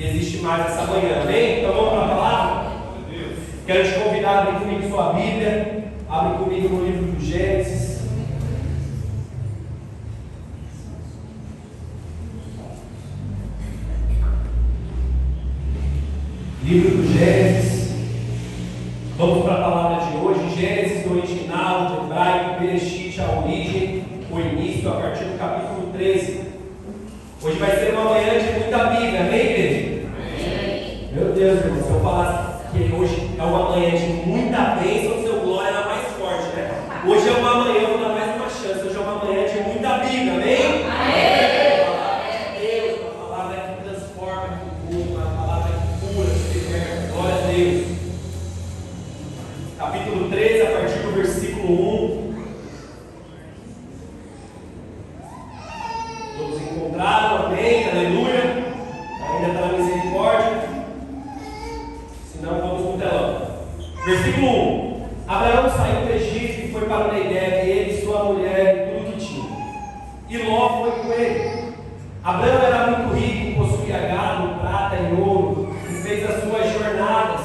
existe mais essa manhã, amém? Então vamos para a palavra? Quero te convidar a abrir comigo sua Bíblia, abre comigo no livro do Gênesis. Livro do Gênesis. Vamos para a palavra de hoje. Gênesis, do original, de hebraico, Bereshit, a origem, o início, a partir do capítulo 13. Hoje vai ser uma manhã de muita Bíblia, amém, igreja? Amém. Meu Deus, irmão, se eu falasse que hoje é uma manhã de muita bênção, o seu glória era mais forte, né? Hoje é uma manhã, eu vou dar mais uma chance. Hoje é uma manhã de muita Bíblia, amém? Amém. Capítulo 13, a partir do versículo 1. Todos encontraram, amém, aleluia. Ainda está na misericórdia. Se não, vamos no telão. Versículo 1. Abraão saiu do Egito e foi para o Negueve, ele, sua mulher e tudo que tinha. E Ló foi com ele. Abraão era muito rico, possuía gado, prata e ouro, e fez as suas jornadas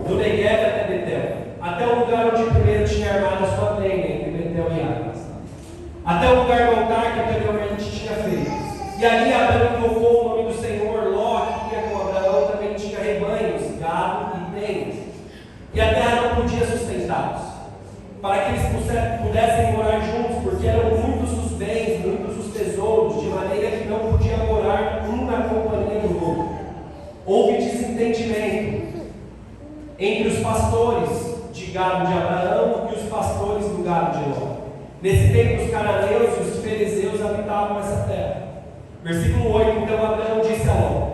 do Negueve até Betel, até o lugar onde primeiro tinha armado a sua tenda, entre Betel e Ai, até o lugar do altar que anteriormente tinha feito. E ali Abraão invocou o nome do Senhor. Ló, que ia com Abraão, também tinha rebanhos, gado e tendas, e a terra não podia sustentá-los, para que eles pudessem morar juntos, porque eram muitos os bens, muitos os tesouros, de maneira que não podia morar um na companhia do outro. Houve desentendimento entre os pastores de gado de Abraão e os pastores do gado de Ló. Nesse tempo, os cananeus e os fariseus habitavam essa terra. Versículo 8. Então Abraão disse a Ló: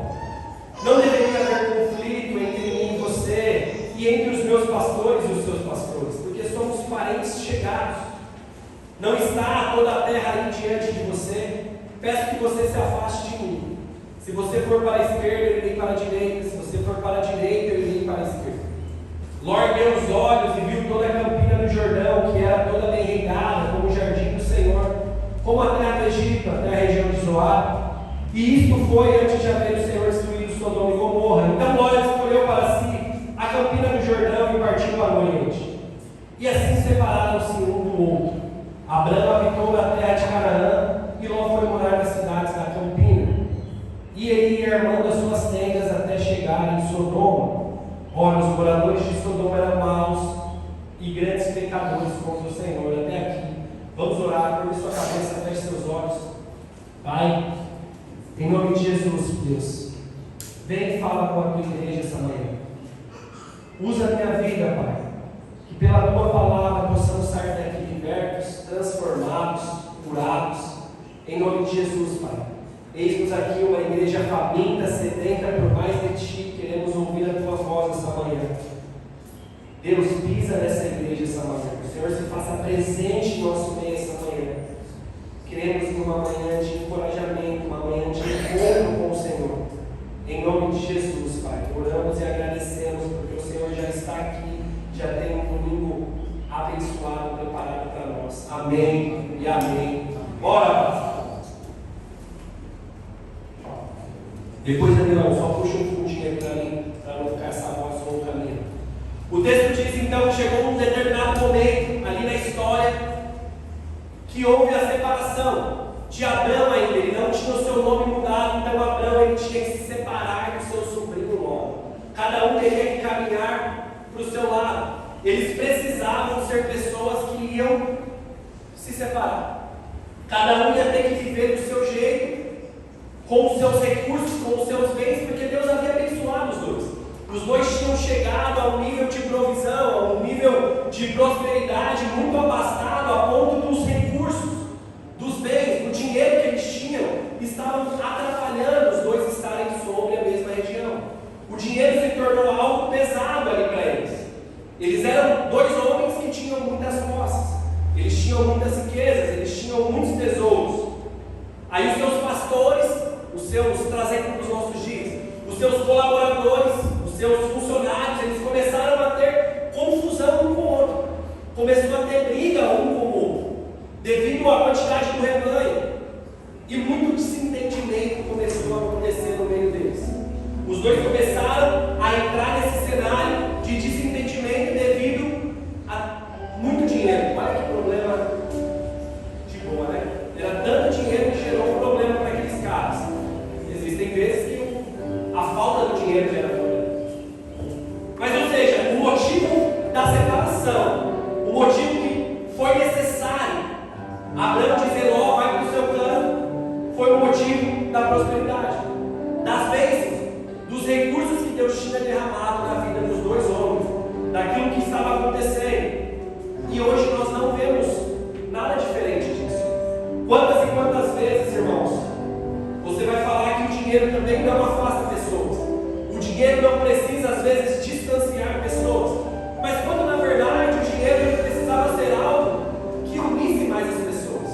não deveria haver conflito entre mim e você, e entre os meus pastores e os seus pastores, porque somos parentes chegados. Não está toda a terra aí diante de você? Peço que você se afaste de mim. Se você for para a esquerda, eu irei para a direita. Se você for para a direita, eu irei para a esquerda. Ló ergueu os olhos e viu toda a campina do Jordão, que era toda bem regada, como o jardim do Senhor, como a terra do Egito, até a região de Zoar. E isto foi antes de haver o Senhor destruído Sodoma e Gomorra. Então Ló escolheu para si a campina do Jordão e partiu para o Oriente. E assim separaram-se um do outro. Abraão habitou na terra de Canaã, e Ló foi morar nas cidades da campina. E ele ia armando as suas tendas até chegar em Sodoma. Ora, os moradores de Sodoma eram maus e grandes pecadores contra o Senhor. Até aqui. Vamos orar. Curve sua cabeça, feche seus olhos. Pai, em nome de Jesus, Deus, vem e fala com a tua igreja essa manhã. Usa a minha vida, Pai, que pela tua palavra possamos sair daqui libertos, transformados, curados. Em nome de Jesus, Pai. Eis-nos aqui uma igreja faminta, sedenta por mais de Ti. Queremos ouvir a Tua voz essa manhã. Deus, pisa nessa igreja essa manhã. Que o Senhor se faça presente em nosso meio essa manhã. Queremos uma manhã de encorajamento, uma manhã de encontro com o Senhor. Em nome de Jesus, Pai. Oramos e agradecemos porque o Senhor já está aqui, já tem um domingo abençoado, preparado para nós. Amém e amém. Bora! Depois, Daniel, só puxa um fundinho para não ficar essa voz no caminho. O texto diz então que chegou um determinado momento ali na história que houve a separação de Abraão ainda. Ele não tinha o seu nome mudado, então Abraão ele tinha que se separar do seu sobrinho Ló. Cada um teria que caminhar para o seu lado. Eles precisavam ser pessoas que iam se separar. Cada um ia ter que viver do seu jeito, com os seus recursos, com os seus bens, porque Deus havia abençoado os dois. Os dois tinham chegado a um nível de provisão, a um nível de prosperidade muito abastado, a ponto dos recursos, dos bens, do dinheiro que eles tinham, estavam atrapalhando os dois estarem sobre a mesma região. O dinheiro se tornou algo pesado ali para eles. Eles eram dois homens que tinham muitas posses, eles tinham muitas riquezas, eles tinham muitos tesouros. Aí os seus pastores, trazendo para os nossos dias, os seus colaboradores, os seus funcionários, eles começaram a ter confusão um com o outro, começou a ter briga um com o outro, devido à quantidade do rebanho, e muito desentendimento começou a acontecer no meio deles. Os dois começaram a entrar nesse cenário de desentendimento devido a muito dinheiro. Olha que problema de boa, né? Era tanto dinheiro que gerou um problema para aqueles caras. Existem vezes que a falta do dinheiro gera problema. Mas, ou seja, o motivo da separação, o motivo que foi necessário Abraão dizer: ó, vai para o seu plano, foi o motivo da prosperidade, das bênçãos, dos recursos que Deus tinha derramado na vida dos dois homens, daquilo que estava acontecendo. E hoje nós não vemos nada diferente disso. Quantas e quantas vezes, irmãos, você vai falar que o dinheiro também não afasta pessoas, o dinheiro não precisa às vezes distanciar pessoas, mas quando na verdade o dinheiro precisava ser algo que unisse mais as pessoas,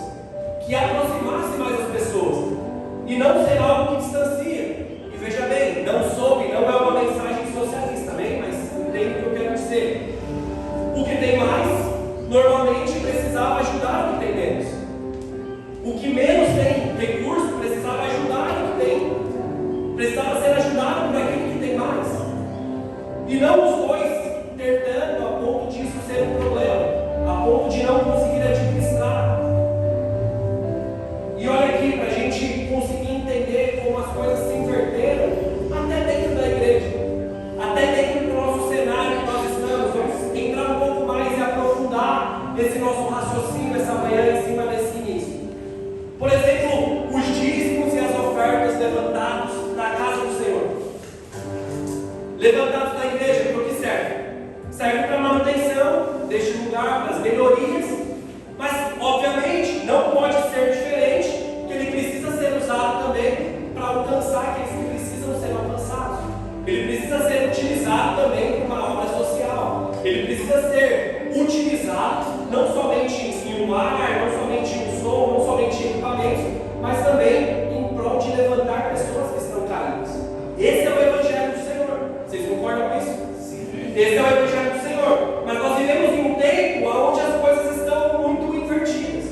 que aproximasse mais as pessoas, e não ser algo que distancia. E veja bem, não é uma mensagem socialista, amém? Mas entende o que eu quero dizer. O que tem mais, normalmente precisava ajudar o que tem menos. O que menos tem recurso, precisava ajudar o que tem. Precisava ser ajudado por aquele que tem mais. E não os dois ter tanto a ponto disso ser um problema, a ponto de não conseguir administrar. E olha aqui, para a gente conseguir entender como as coisas se inverteram, até dentro da igreja, até dentro do nosso cenário que nós estamos, vamos entrar um pouco mais e aprofundar esse nosso raciocínio essa manhã em cima desse início. Por exemplo, os dízimos e as ofertas levantados da casa do Senhor. Levantados da igreja, para o que serve? Serve para a manutenção deste lugar, para as melhorias, mas obviamente não pode ser diferente, que ele precisa ser usado também para alcançar aqueles que precisam ser alcançados. Ele precisa ser utilizado também para uma obra social. Ele precisa ser utilizado não somente em um ar, não somente em um som, não somente em equipamentos, mas também em prol de levantar pessoas que estão caídas. Esse é o Evangelho do Senhor. Vocês concordam com isso? Sim. Esse é o Evangelho do Senhor. Mas nós vivemos em um tempo onde as coisas estão muito invertidas.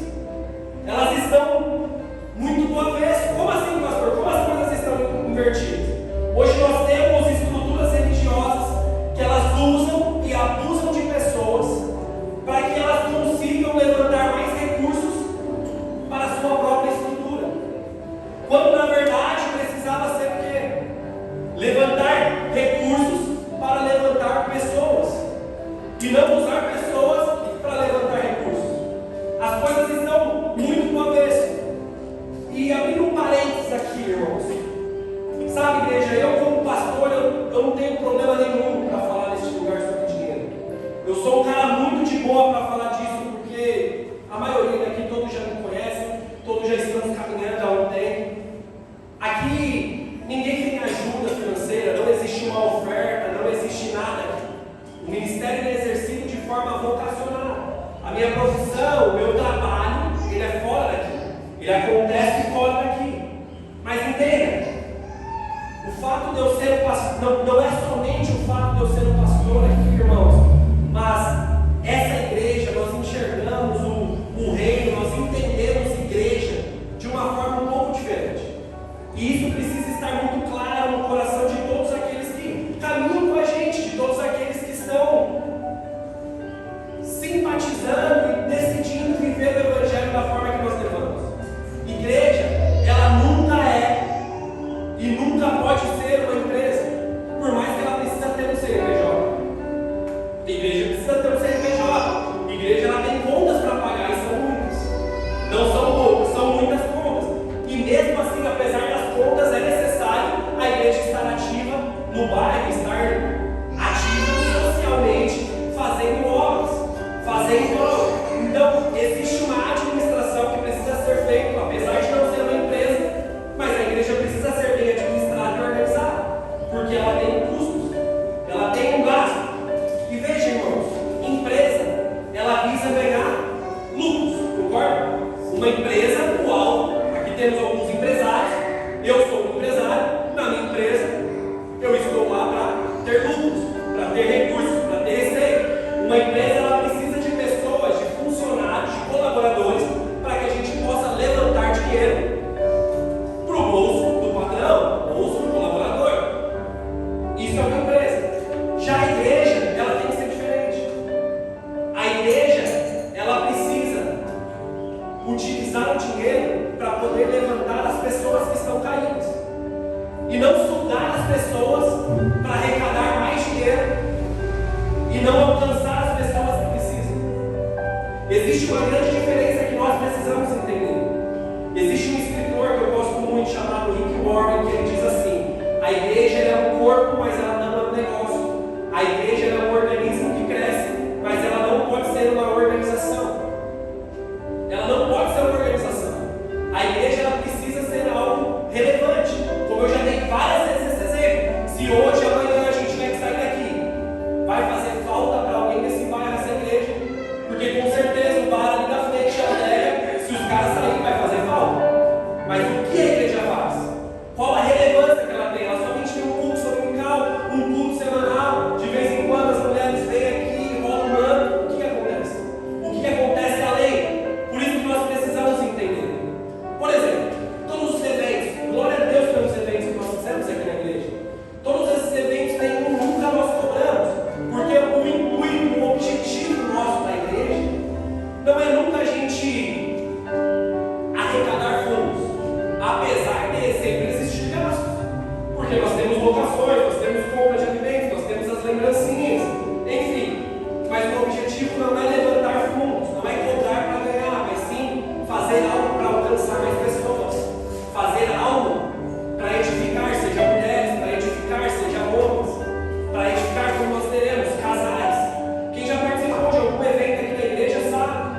Elas estão muito do avesso. Como assim, pastor? Como as coisas estão invertidas? Hoje nós temos estruturas religiosas que elas usam e abusam de pessoas para que elas consigam levantar mais recursos para a sua própria estrutura. Quando na verdade precisava ser o quê? Levantar recursos para levantar pessoas. E não usar pessoas para levantar recursos. As coisas estão muito do avesso. E abrindo um parênteses aqui, irmãos. Sabe, igreja, eu como pastor, eu não tenho problema nenhum para falar nesse lugar sobre dinheiro. Eu sou um cara muito de boa para falar disso, porque a maioria daqui, todos já me conhecem, todos já estamos caminhando há um tempo. Aqui, ninguém tem ajuda financeira, não existe uma oferta, não existe nada aqui. O ministério é exercido de forma vocacional. A minha profissão, o meu trabalho, ele é fora daqui. Ele acontece fora daqui. Mas entenda, o fato de eu ser pastor, não é somente o fato de eu ser um pastor aqui, irmãos, mas essa igreja, nós enxergamos o reino, nós entendemos igreja de uma forma um pouco diferente. E isso precisa estar muito claro no coração de todos aqueles que caminham com a gente, de todos aqueles que estão simpatizando e decidindo viver o Evangelho da forma que nós levamos. Igreja, ela nunca é e nunca pode ser uma empresa, por mais Isso é uma empresa. Já a igreja, ela tem que ser diferente. A igreja, ela precisa utilizar o dinheiro para poder levantar as pessoas que estão caídas. E não sugar as pessoas para arrecadar mais dinheiro e não alcançar as pessoas que precisam. Existe uma grande diferença que nós precisamos entender. Existe um escritor que eu gosto muito chamado Rick Warren, que ele diz assim: a igreja é um corpo, mas ela não é um negócio. A igreja é um organismo que cresce, mas ela não pode ser uma organização. Ela não pode ser uma organização. A igreja ela precisa ser algo relevante. Como eu já dei várias vezes esse exemplo. Se hoje, amanhã a gente tiver que sair daqui, vai fazer falta para alguém desse bairro, essa igreja? Porque com certeza o bar ali da frente, a ideia, se os caras saírem, vai fazer falta. Mas o que a igreja faz? Qual a relevância que ela tem? Ela somente tem um culto dominical, um culto semanal. De vez em quando as mulheres vêm aqui, rolam um ano. O que acontece? O que acontece além? Por isso que nós precisamos entender. Por exemplo, todos os eventos, glória a Deus pelos eventos que nós fizemos aqui na igreja. Todos esses eventos, nenhum nunca nós cobramos. Porque o intuito, o objetivo nosso da igreja não é nunca a gente arrecadar fundos. Apesar de sempre existir gastos. Porque nós temos locações, nós temos compra de alimentos, nós temos as lembrancinhas, enfim. Mas o objetivo não é levantar fundos, não é cobrar para ganhar, mas sim fazer algo para alcançar mais pessoas. Fazer algo para edificar, seja mulheres, para edificar, seja homens, para edificar como nós teremos, casais. Quem já participou de algum evento aqui na igreja sabe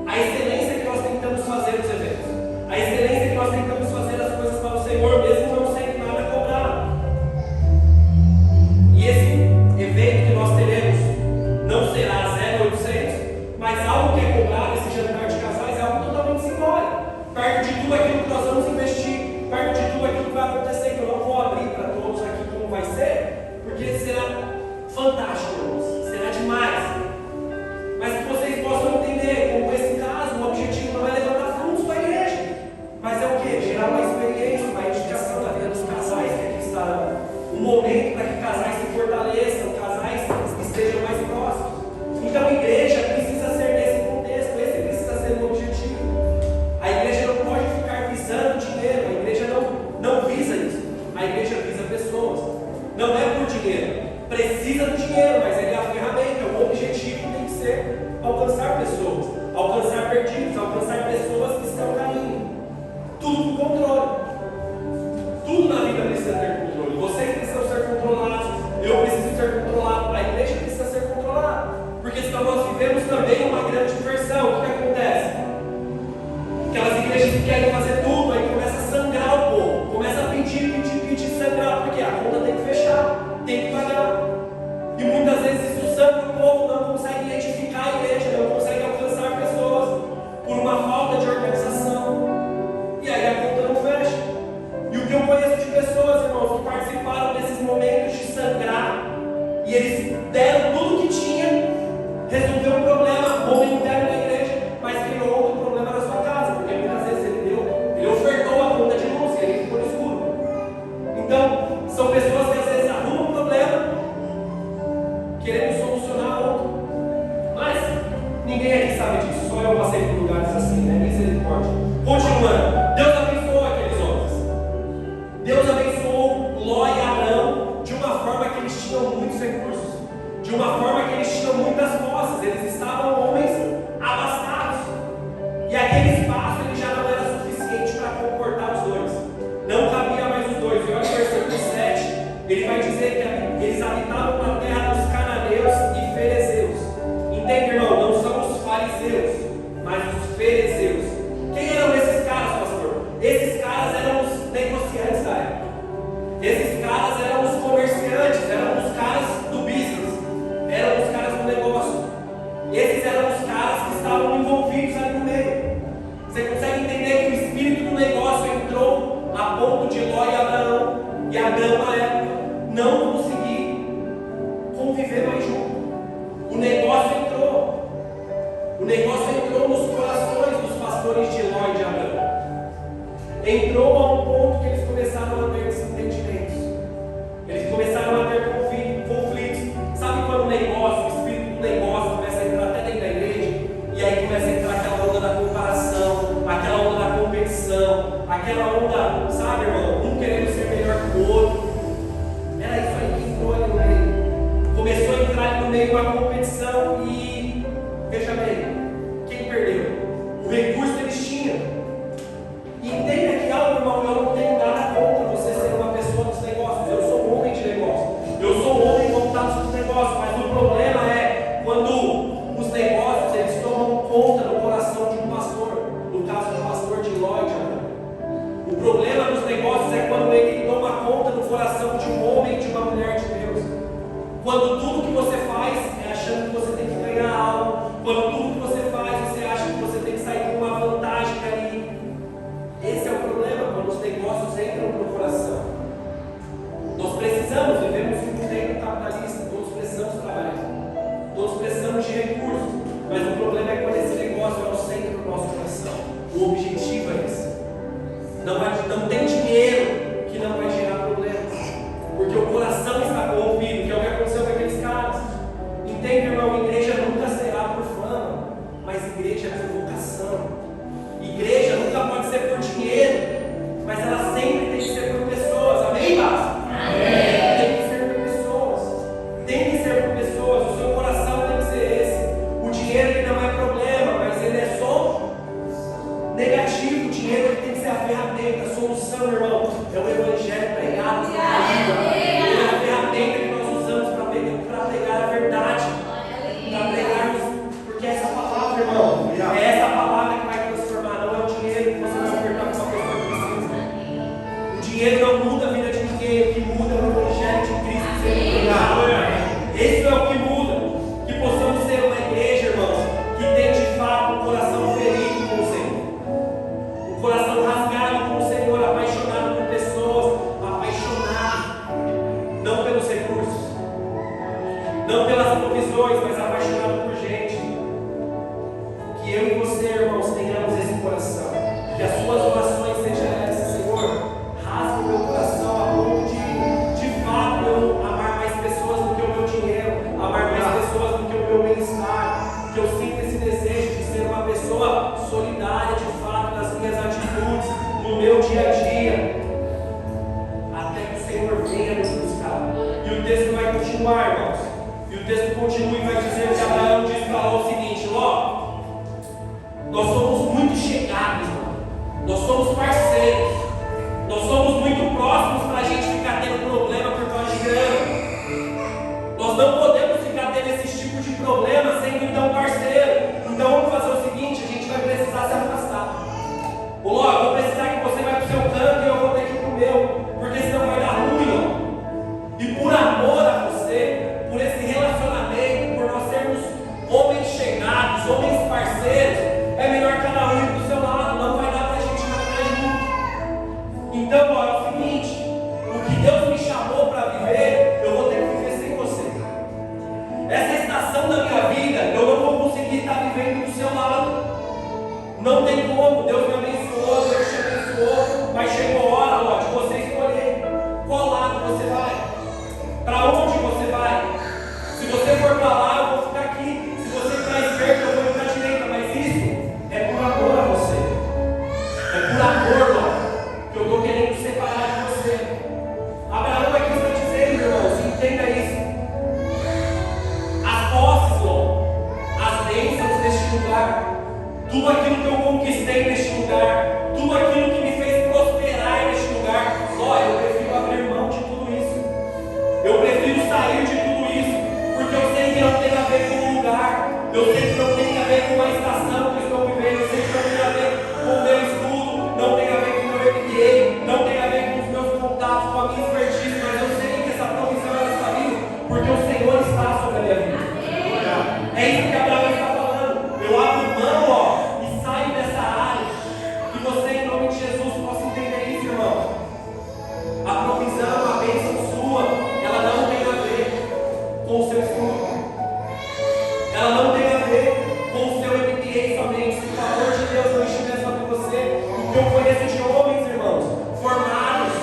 a excelência que nós tentamos fazer nos eventos. A excelência que nós tentamos fazer as coisas para o Senhor, mesmo não sendo nada cobrado. E esse evento que nós teremos não será 0,800, mas algo que é cobrado, esse jantar de casais, é algo totalmente simbólico. Perto de tudo aquilo que nós vamos investir, perto de tudo aquilo que vai acontecer, que eu não vou abrir para todos aqui como vai ser, porque será fantástico, irmãos, será demais. Mas que vocês possam entender, como esse caso, o objetivo não é levantar fundos para a igreja, mas é o quê? Gerar uma experiência, uma edificação da vida dos casais que aqui estarão. Um momento para que casais se fortaleçam, casais estejam mais próximos. Então a igreja precisa ser nesse contexto, esse precisa ser o objetivo. A igreja não pode ficar visando dinheiro, a igreja não visa isso. A igreja visa pessoas. Não é por dinheiro. Precisa do dinheiro, mas ele é a ferramenta. O objetivo tem que ser alcançar pessoas, alcançar perdidos, alcançar pessoas que estão caindo. Tudo com controle. Tudo na vida precisa ter controle. Vocês precisam ser controlados. Eu preciso ser controlado. A igreja precisa ser controlada. Porque senão nós vivemos também uma grande diversão. O que acontece? Aquelas igrejas que querem fazer tudo, aí começa a sangrar o povo. Começa a pedir, sangrar. Porque a conta tem que fechar, tem que pagar. E muitas vezes isso sangra o povo, não consegue edificar a igreja, não consegue alcançar pessoas por uma falta de organização. E aí a conta não fecha. E o que eu conheço de pessoas, irmãos, que participaram desses momentos de sangrar, e eles deram tudo que tinha, resolveu um problema momentâneo da igreja, mas criou outro problema na sua casa, porque muitas vezes ele ofertou a conta de luz e ele ficou no escuro. Então, são pessoas que às vezes arrumam um problema, querendo solucionar outro. Mas ninguém aqui sabe disso, só eu passei por lugares assim, né? Misericórdia. Continuando, Deus abençoou aqueles homens. Deus abençoou Ló e Abrão de uma forma que eles tinham muitos recursos, de uma forma que eles tinham muitas posses, eles estavam homens abastados. E aquele espaço ele já não era suficiente para comportar os dois. Não cabia mais os dois. E olha o versículo 7, ele vai dizer que eles habitavam na terra dos cananeus e ferezeus. Entende, irmão? Não são os fariseus, mas os ferezeus. Quem eram esses caras, pastor? Esses caras eram os negociantes da época. Esses caras eram os comerciantes, eram os caras do business, eram os caras do negócio. Esses eram os caras que estavam envolvidos ali no meio. Você consegue entender que o espírito do negócio entrou a ponto de Ló e Abraão, e Abraão na época não conseguir conviver mais junto. O negócio entrou. O negócio entrou nos corações dos pastores de Ló e de Abraão. Entrou a um ponto que eles começaram a ter desentendimentos. veio uma competição e, veja bem, quem perdeu? O recurso eles tinham. E entenda que algo, irmão, eu não tenho nada contra você ser uma pessoa dos negócios. Eu sou um homem de negócios. Eu sou um homem voltado para os negócios. Mas o problema é quando os negócios eles tomam conta do coração de um pastor. No caso do pastor de Lloyd. O problema dos negócios é quando ele toma conta do coração de um homem e de uma mulher de Deus. Quando tudo que você faz é achando que você tem que ganhar algo. Quando tudo que você faz, você acha que você tem que sair com uma vantagem ali. Esse é o problema quando os negócios entram no coração. Nós precisamos, vivemos em um tempo capitalista, todos precisamos trabalhar, todos precisamos de recursos, mas o problema é quando esse negócio é o centro do nosso coração. O objetivo é esse. Não tem dinheiro que não vai gerar problemas, porque o coração está corrompido, que é o que aconteceu com aqueles caras. Entende, irmão? Igreja nunca será por fama, mas igreja é por vocação. Igreja nunca pode ser por dinheiro, mas ela sempre tem que ser por pessoas. Amém, Paz? Amém. Tem que ser por pessoas. Tem que ser por pessoas. O seu coração tem que ser esse. O dinheiro ele não é problema, mas ele é só negativo. O dinheiro ele tem que ser a ferramenta, a solução, irmão. É o evangelho pregado. Ele é a ferramenta que nós usamos para pregar a verdade. Para pregarmos, porque essa palavra, irmão, é essa palavra que vai transformar, não é o dinheiro que você vai ofertar para uma pessoa que precisa. O dinheiro não muda a vida de ninguém, o que muda é o evangelho de Cristo sendo pregado. Esse é o que muda. Que possamos ser uma igreja, irmãos, que tem de fato um coração ferido com o Senhor, um coração rasgado com o Senhor, apaixonado por pessoas, apaixonado não pelos recursos, não pelas provisões, mas apaixonado por gente. Que eu e você, irmãos, tenhamos esse coração. Que as suas orações sejam essas: Senhor, rasga o meu coração a ponto de fato, eu amar mais pessoas do que o meu dinheiro, amar mais pessoas do que o meu bem-estar. Que eu sinta esse desejo de ser uma pessoa solidária de fato nas minhas atitudes, no meu dia a dia, até que o Senhor venha nos buscar. E o texto vai continuar, irmãos. E o texto continua e vai dizer que Abraão falou o seguinte: Ló, nós somos muito chegados, nós somos parceiros, nós somos muito próximos para a gente ficar tendo problema por causa de grana. Nós não podemos ficar tendo esse tipo de problema sendo então parceiro. Então vamos fazer o seguinte: a gente vai precisar se afastar. Ô Ló, eu vou precisar que você vá para o seu canto e eu vou ter que ir para o meu, porque senão vai dar ruim, ó. E por amor a você, por esse relacionamento, por nós sermos homens chegados, homens parceiros, é melhor cada um ir para o seu lado, não vai dar para a gente caminhar junto. Então, ó, é o seguinte: o que Deus me chamou para viver, eu vou ter que viver sem você. Essa estação da minha vida, eu não vou conseguir estar vivendo do seu lado. Não tem como. Deus me abençoou, Deus te abençoou, mas chegou a hora, ó, de você escolher qual lado você vai, para onde você vai. Se você for para lá, eu vou ficar aqui. Se você for para a esquerda, eu vou para a direita. Mas isso é por amor a você. É por amor, ó, que eu estou querendo separar de você. Abraão é que está dizendo, irmãos, entenda isso. As posses, ó, as bênçãos deste lugar, tudo aquilo que eu conquistei neste lugar, tudo aquilo que me fez prosperar neste lugar, ó, eu prefiro abrir mão de tudo isso. Eu prefiro sair de tudo isso, porque eu sei que não tem a ver com o lugar, eu sei que não tem a ver com a estação que eu estou vivendo, eu sei que não tem a ver com o meu estudo, não tem a ver com o meu MBA, não tem a ver com os meus contatos, com a minha expertise, mas eu sei que essa provisão ela está vindo, porque o Senhor está sobre a minha vida. É isso que Abraão está falando. Eu abro mão, ó, e saio dessa área. Que você, em nome de Jesus, possa entender isso, irmão. A provisão, a bênção sua, ela não tem a ver com o seu estudo. Ela não tem a ver com o seu MBA somente. Se o favor de Deus não estiver sobre você, o que eu conheço de homens, irmãos, formados,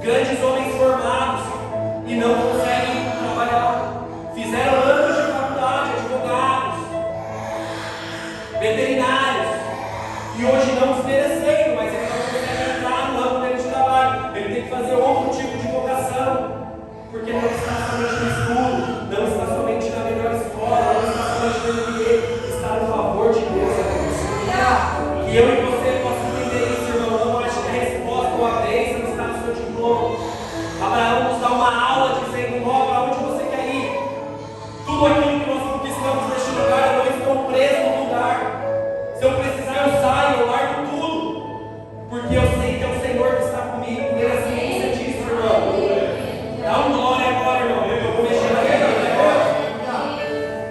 grandes homens formados, e não conseguem trabalhar. Fizeram anos de faculdade, advogados, veterinários, e hoje não desmerecendo, mas ele não consegue entrar no ramo dele de trabalho. Ele tem que fazer outro tipo de vocação, porque não está somente no estudo, não está somente uma aula dizendo: ó, para onde você quer ir? Tudo aquilo que nós conquistamos neste lugar, eu não estou preso no lugar. Se eu precisar, eu saio, eu largo tudo, porque eu sei que é o Senhor que está comigo. E assim você disse, irmão. Dá um glória agora, irmão. Eu vou mexer na minha vida agora.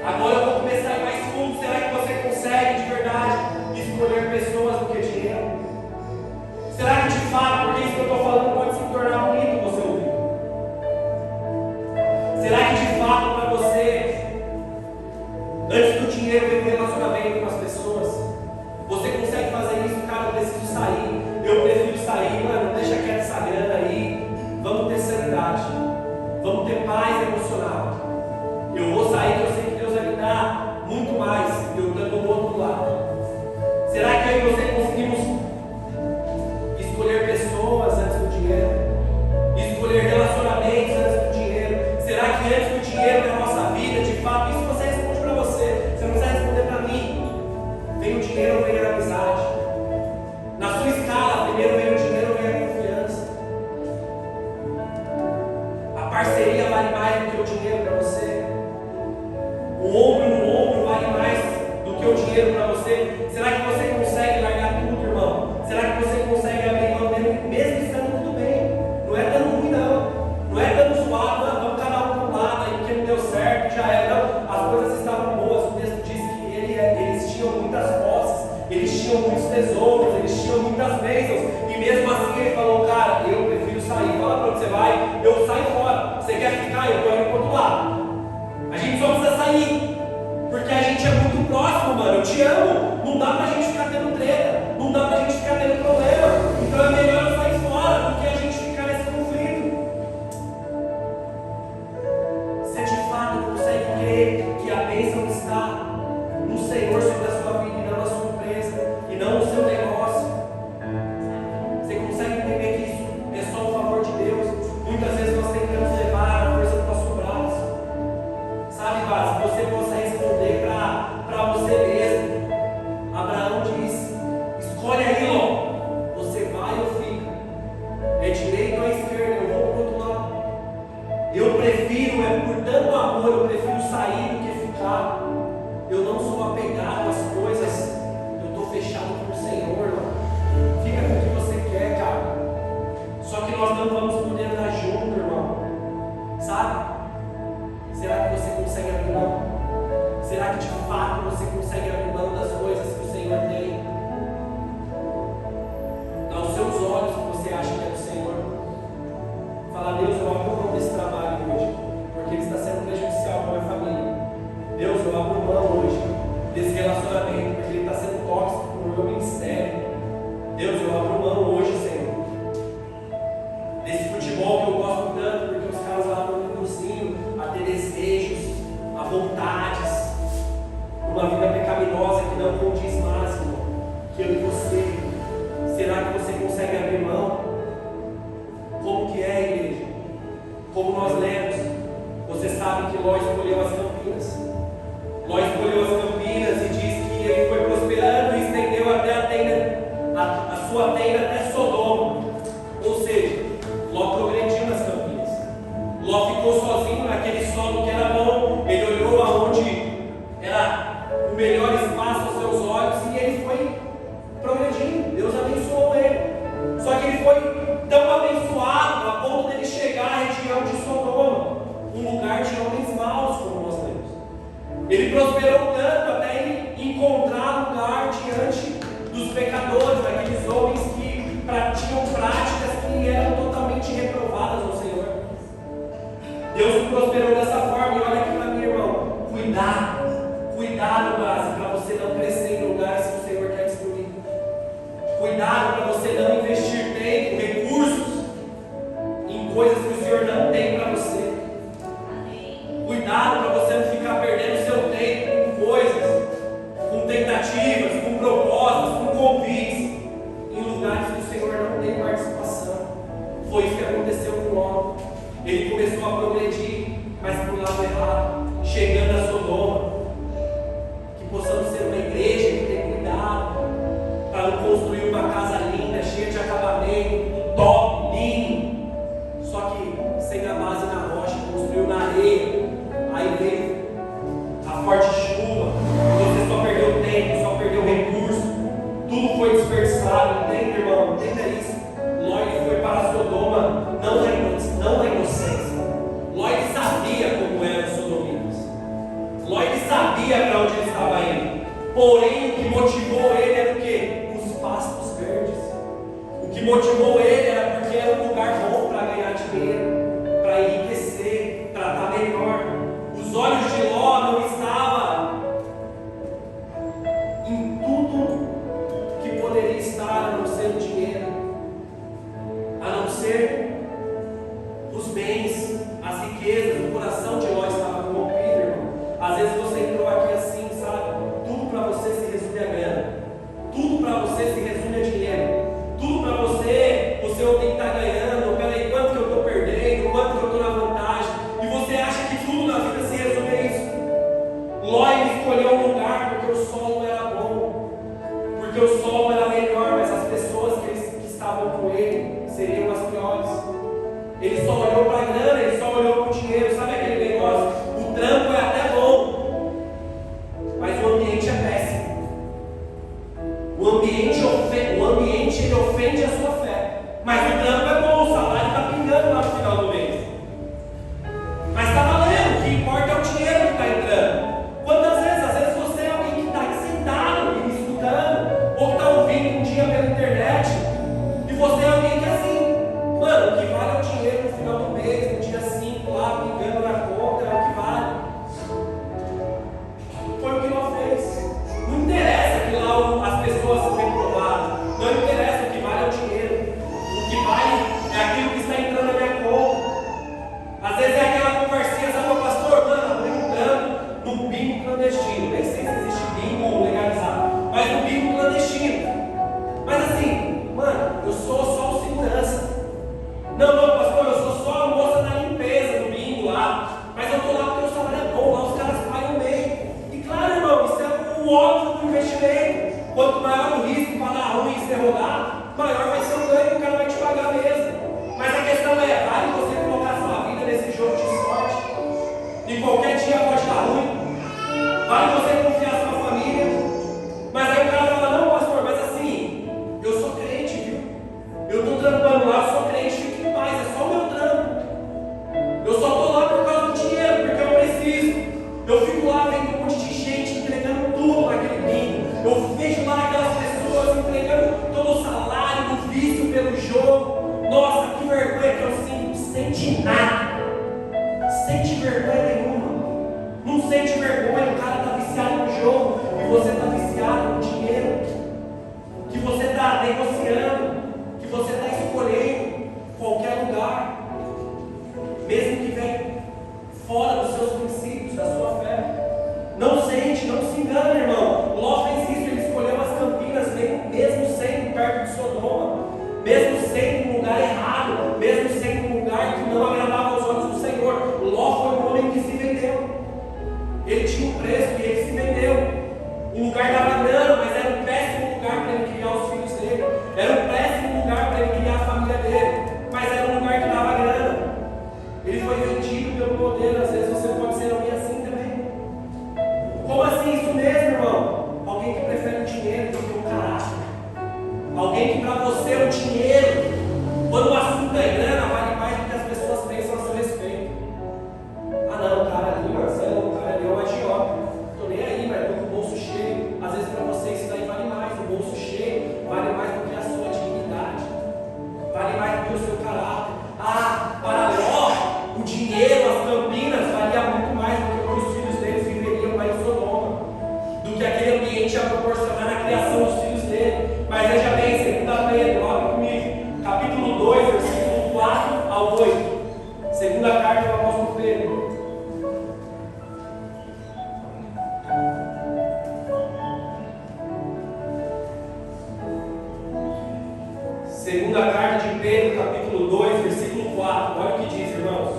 Agora eu vou começar a ir mais fundo. Será que você consegue de verdade escolher pessoas do que dinheiro? Será que de fato, porque isso que eu estou falando pode se tornar bonito você ouvir? Será que de fato para você, antes do dinheiro vem um relacionamento com as pessoas, você consegue fazer isso? Cara, eu preciso sair, eu prefiro sair, mano, deixa quieto essa grana aí, vamos ter sanidade, vamos ter paz emocional. Eu vou sair, que eu sei que Deus vai me dar muito mais, eu estou do outro lado. Será que eu e você conseguimos escolher pessoas antes do dinheiro? Escolher relacionamentos antes do dinheiro? Será que antes do dinheiro na nossa vida, de fato, isso você responde para você, você não precisa responder para mim. Vem o dinheiro ou vem a amizade? Na sua escala, primeiro vem o dinheiro ou vem a confiança? A parceria vale mais do que o dinheiro para você? O ombro no ombro vale mais do que o dinheiro para você? Será que você consegue largar tudo, irmão? Será que você consegue abrir mão mesmo estando tudo bem? Não é dando ruim, não. Não é dando suave, não. Vamos cada um para um lado aí, porque não deu certo, já era. Não, as coisas estavam boas. O texto diz que eles tinham muitas posses, eles tinham muitos tesouros, eles tinham muitas bênçãos. E mesmo assim ele falou: cara, eu prefiro sair. Fala para onde você vai, eu saio fora. Você quer ficar? Eu estou indo para o outro lado. A gente só precisa sair, porque a gente é muito próximo, mano. Eu te amo. Não dá pra gente ficar tendo treta, não dá pra gente ficar tendo problema. Então é melhor eu sair fora do que a gente ficar nesse conflito. Você de fato consegue crer que a bênção está no Senhor sobre a sua vida e não na sua empresa e não no seu negócio? Você consegue entender que isso é só o favor de Deus? Muitas vezes nós tentamos levar a força do nosso braço. Sabe, Vaz, você possa responder para você mesmo. Abraão disse: escolhe aí, ó. Você vai ou fica? É direita ou é esquerda? Eu vou para o outro lado. Eu prefiro, por tanto amor, eu prefiro sair do que ficar. Eu não sou apegado às coisas. Eu estou fechado com o Senhor, irmão. Fica com o que você quer, cara. Só que nós não vamos poder andar junto, irmão. Sabe? Será que você consegue abrir mão? Será que de fato você consegue abrir mão das coisas que o Senhor tem? Aos seus olhos que você acha que é do Senhor. Fala: Deus, eu abro mão desse trabalho hoje, porque ele está sendo prejudicial para a minha família. Deus, eu abro mão hoje desse relacionamento, porque ele está sendo tóxico para o meu ministério. Deus, eu abro mão hoje, Senhor, desse futebol que eu gosto tanto, porque os caras lá estão me induzindo a ter desejos, a vontades, uma vida pecaminosa que não condiz mais, Senhor, que eu e você. Será que você consegue abrir mão? Como que é, igreja? Como nós lemos, você sabe que Ló escolheu as Campinas. Ló escolheu as Campinas e diz que ele foi prosperando e estendeu até a sua tenda até Sodoma. Ou seja, Ló progrediu nas Campinas. Ló ficou sozinho naquele solo que era bom. Ele olhou aonde era o melhor espaço aos seus olhos e ele foi progredindo. Deus abençoou ele. Só que ele foi tão abençoado a ponto dele chegar à região de Sodoma, um lugar de homens maus, como nós lemos. Ele prosperou tanto até ele encontrar lugar diante dos pecadores, daqueles homens que tinham práticas que eram totalmente reprovadas ao Senhor. Deus o prosperou dessa forma. E olha aqui para mim, irmão, cuidado, base, para você não crescer em lugares que o Senhor quer destruir. Cuidado para você não investir tempo, recursos em coisas que o Senhor não tem para você. Cuidado para você não ficar perdendo seu tempo com coisas, com tentativas, com propósitos, com convites, em lugares que o Senhor não tem participação. Foi isso que aconteceu com Ló. Ele começou a progredir, mas por lado errado, chegando a Sodoma. Que possamos ser uma igreja que tem cuidado para não construir uma casa linda, cheia de acabamento, top, lindo, só que sem a base Ló ele sabia para onde ele estava indo. Porém, o que motivou ele era o quê? Os pastos verdes. O que motivou ele era porque era um lugar bom para ganhar dinheiro, para enriquecer, para estar melhor. Os olhos de Ló não estavam em tudo que poderia estar, a não ser o dinheiro, a não ser os bens, as riquezas. O coração de Ló estava corrompido, irmão. Às vezes você entrou aqui assim, sabe? Tudo para você se resume a grana. Tudo para você se resume a dinheiro. Tudo para você, o Senhor tem que estar ganhando. Peraí, quanto que eu estou perdendo? Quanto que eu estou na vantagem? E você acha que tudo na vida se resume a isso. Ló ele escolheu um lugar porque o solo era bom, porque o solo era melhor, mas as pessoas que estavam com ele seriam as piores. Ele só olhou para a grana, ele só olhou para o dinheiro. Sabe aquele negócio? O trampo é até bom, mas o ambiente é péssimo. O ambiente ele ofende a sua fé, mas o trampo é bom, o salário está pingando lá no final do mês. Mas está valendo, o que importa é o dinheiro que está entrando. Quantas vezes, às vezes você é alguém que está aqui sentado e me escutando, ou que está ouvindo um dia pela internet, e você é alguém que assim, mano, o que vale é o dinheiro no final do mês, no dia 5 lá, pingando na conta, é o que vale. Foi o que Ló fez. Não interessa que lá as pessoas são reprovadas. Não interessa, o que vale é o dinheiro. O que vale é aquilo que está entrando na minha conta. Às vezes é aquela conversinha, sabe, meu pastor? Mano, eu estou entrando no bingo clandestino. Nem sei se existe bingo legalizado, mas no bingo clandestino. Mas assim, mano, eu sou só o segurança. Não, pastor, eu sou só a moça da limpeza do bingo lá. Mas eu estou lá porque o salário é bom, lá os caras pagam bem. E claro, irmão, isso é o óbvio do investimento. Quanto maior o risco para dar ruim e ser rodado, maior vai ser o ganho que o cara vai te pagar mesmo. Mas a questão é, vale você colocar sua vida nesse jogo de sorte? E qualquer dia pode dar ruim. Vale você confiar na sua família? Mas aí o cara fala, não, pastor, mas assim, eu sou crente, viu? Eu estou trampando lá, eu sou crente, fique em paz, é só o meu trampo. Eu só estou lá por causa do dinheiro, porque eu preciso. Eu fico lá vendo um monte de gente entregando tudo naquele bingo. Eu vejo lá aquelas pessoas entregando todo o salário, o vício pelo jogo. Nossa, que vergonha que eu sinto, não sente nada. Sente vergonha nenhuma. Não sente vergonha, o cara está viciado no jogo e você está viciado no dinheiro. Que você está negociando, que você está escolhendo qualquer lugar, mesmo que venha fora dos seus princípios, da sua fé. Não sente, não se engana, irmão. Ló fez isso, ele escolheu as Campinas, mesmo sendo perto de Sodoma, mesmo sendo um lugar errado, mesmo sendo um lugar que não agradava aos olhos do Senhor. Ló foi um homem que se vendeu. Ele tinha um preço e ele se vendeu. O lugar dava grana, mas era um péssimo lugar para ele criar os filhos dele. Era um péssimo lugar para ele criar a família dele. Mas era um lugar que dava grana. Ele foi vendido pelo poder. Às vezes você pode ser alguém assim também. Como assim? Isso mesmo, irmão? Alguém que prefere o dinheiro do que o caráter. Alguém que para você o dinheiro, quando o assunto é grana, vale mais do que as pessoas pensam a seu respeito. Ah não, o cara ali, Marcelo, o cara ali é um agiota. Estou nem aí, mas estou com o bolso cheio. Às vezes para você isso daí vale mais. O bolso cheio vale mais do que a sua dignidade. Vale mais do que o seu caráter. Ah, para Ló, o dinheiro, as Campinas, valia muito mais do que os filhos deles viveriam lá em Sodoma, do que aquele ambiente ia proporcionar na criação dos filhos dele. Mas veja bem, 2 Pedro, abre comigo, capítulo 2, versículo 4 ao 8. Segunda carta do apóstolo Pedro. Segunda carta de Pedro, capítulo 2, versículo 4. Olha o que diz, irmãos.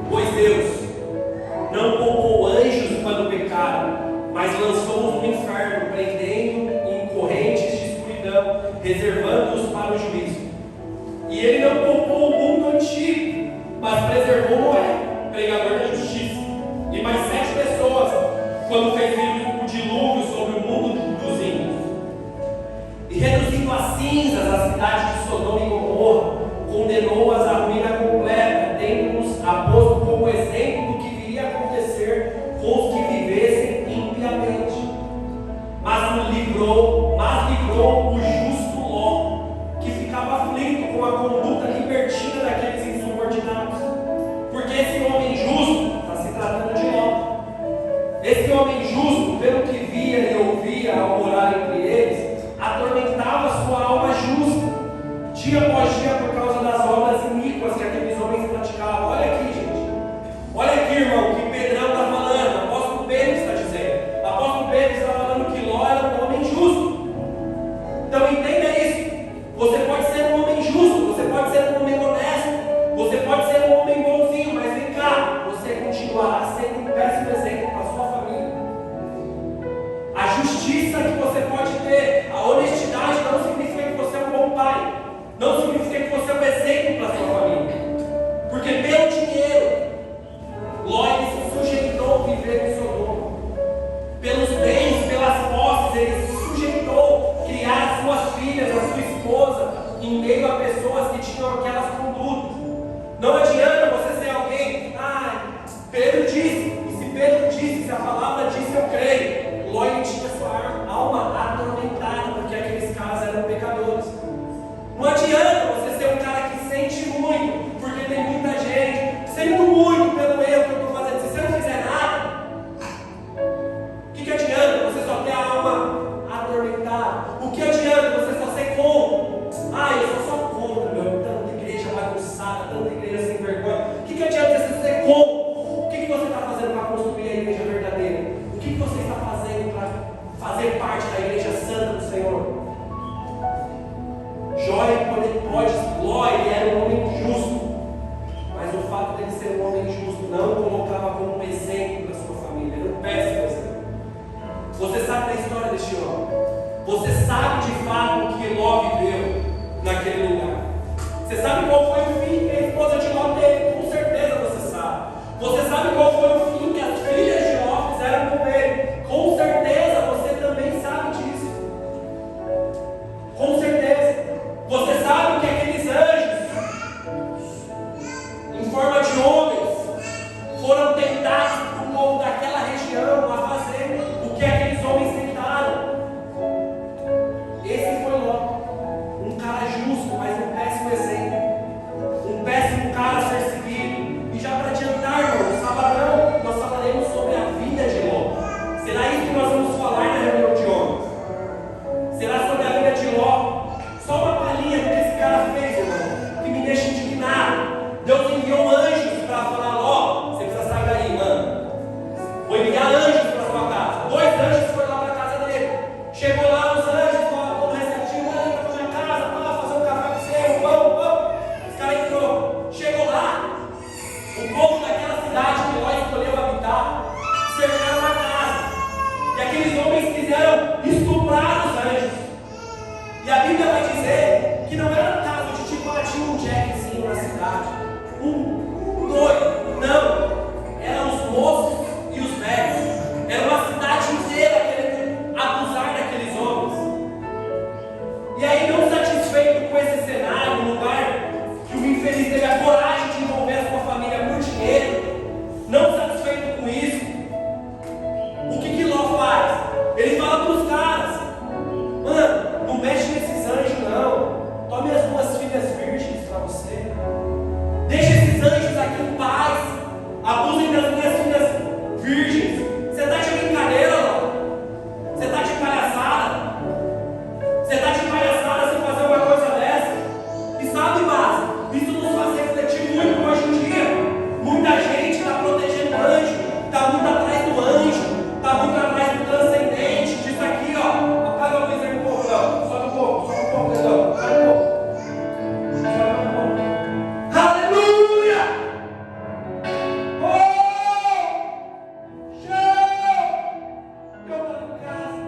Pois Deus não poupou anjos quando pecaram, mas lançou-os no inferno, prendendo em correntes de escuridão, reservando-os para o juízo. E ele não poupou o mundo antigo, mas preservou Noé, línguas que aqueles homens praticavam. Olha aqui, gente. Olha aqui, irmão, o que Pedrão está falando. O apóstolo Pedro está dizendo. O apóstolo Pedro está falando que Ló era um homem justo. Então entenda isso. Você pode ser um homem justo, você pode ser um homem honesto, você pode ser um homem bonzinho, mas vem cá, você continuará sendo um péssimo exemplo para a sua família. A justiça que você pode ter, a honestidade não significa que você é um bom pai, não significa que você é um exemplo para a sua família. Porque pelo dinheiro, Ló se sujeitou a viver em Sodoma. Pelos bens, pelas posses, ele se sujeitou a criar suas filhas, a sua esposa, em meio a pessoas que tinham aquelas condutas. Não adianta você ser alguém, Pedro disse, e se Pedro disse, se a palavra disse, eu creio. Ló tinha sua alma atormentada, porque aqueles caras eram pecadores. Não adianta você ser um cara que sente muito, porque tem muita gente, sinto muito pelo erro que eu estou fazendo. Se você não fizer nada, o que adianta você só ter a alma atormentada? O que adianta você só ser contra? Eu sou só contra, meu. Tanta igreja bagunçada, tanta igreja sem vergonha. O que adianta você ser contra? O que você está fazendo para construir a igreja verdadeira? O que você está fazendo para fazer parte da igreja santa do Senhor? Ló, ele era um homem justo, mas o fato dele ser um homem justo não o colocava como um exemplo da sua família, era um péssimo exemplo. Você sabe da história deste homem, você sabe de fato o que Ló viveu naquele lugar. Você sabe qual foi o fim que a esposa de Ló teve? Com certeza você sabe. Você sabe qual foi o fim que as filhas de Ló fizeram com ele? Com certeza você também sabe disso. Com certeza. Você sabe que aqueles anjos, em forma de homens, foram tentados por um povo daquela região a fazer o que aqueles homens tentaram. Esse foi Ló, um cara justo, mas um péssimo exemplo, um péssimo cara a ser seguido. E já para adiantar, irmão, no sabadão nós falaremos sobre a vida de Ló. Será isso que nós vamos falar na reunião de homens? Será sobre a vida de Ló? Só uma palhinha do que esse cara fez, irmão, que me deixa indignado. Deus enviou anjos para falar: Ló, você precisa sair daí, mano. Vou enviar anjos para sua casa. 2 anjos foram lá para a casa dele. Chegou lá, os anjos, todo receptivo, para minha casa, para fazer um café para você, vamos. Esse cara entrou. Chegou lá, o povo daquela cidade que Ló escolheu habitar, cercaram a casa. E aqueles homens quiseram estuprar os anjos. E a Bíblia vai dizer que não era um caso de tipo, tinha um Jackzinho na cidade, um doido, não, eram os moços e os velhos, era uma cidade inteira querendo abusar daqueles homens. E aí, não satisfeito com esse cenário, no lugar que o infeliz teve a coragem de envolver a sua família por dinheiro, não satisfeito com isso, o que Ló faz? Ele fala para os caras: mano, não mexe nesses anjos não. Tome as 2 filhas virgens para você. Deixa esses anjos aqui em paz. Abusem das minhas filhas virgens. Você está de brincadeira, Ló? Você está de palhaçada? Você está de palhaçada sem fazer uma coisa dessa? E sabe, mas isso nos faz refletir muito hoje em dia. Muita gente está protegendo anjo, está muito atrás do anjo, está muito atrás do transcendente, disso aqui, ó. Apaga a luz aí um pouco, não. Sobe um pouco, Pedrão. Sobe um pouco. Aleluia! Show! Eu estava em casa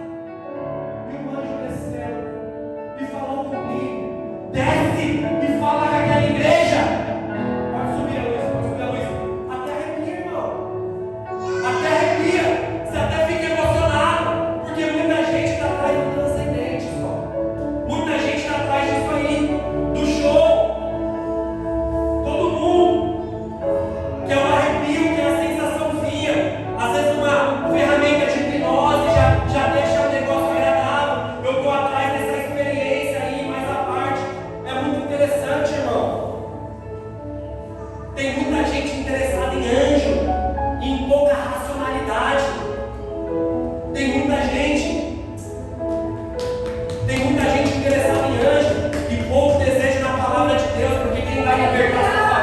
e um anjo desceu e falou comigo: desce e fala com aquela igreja. Pode subir a luz. Até arrepia, irmão. Até arrepia. Você até fica emocionado, porque muita gente está atrás do transcendente só. Muita gente está atrás disso aí, do show. Todo mundo quer um arrepio, quer a sensaçãozinha. Às vezes uma ferramenta de hipnose já deixa o negócio agradável. Eu estou atrás dessa experiência aí, mais à parte. É muito interessante, irmão. Tem muita gente interessada em anjo, em pouca racionalidade. Tem muita gente interessada em anjo e pouco desejo na palavra de Deus, porque quem vai libertar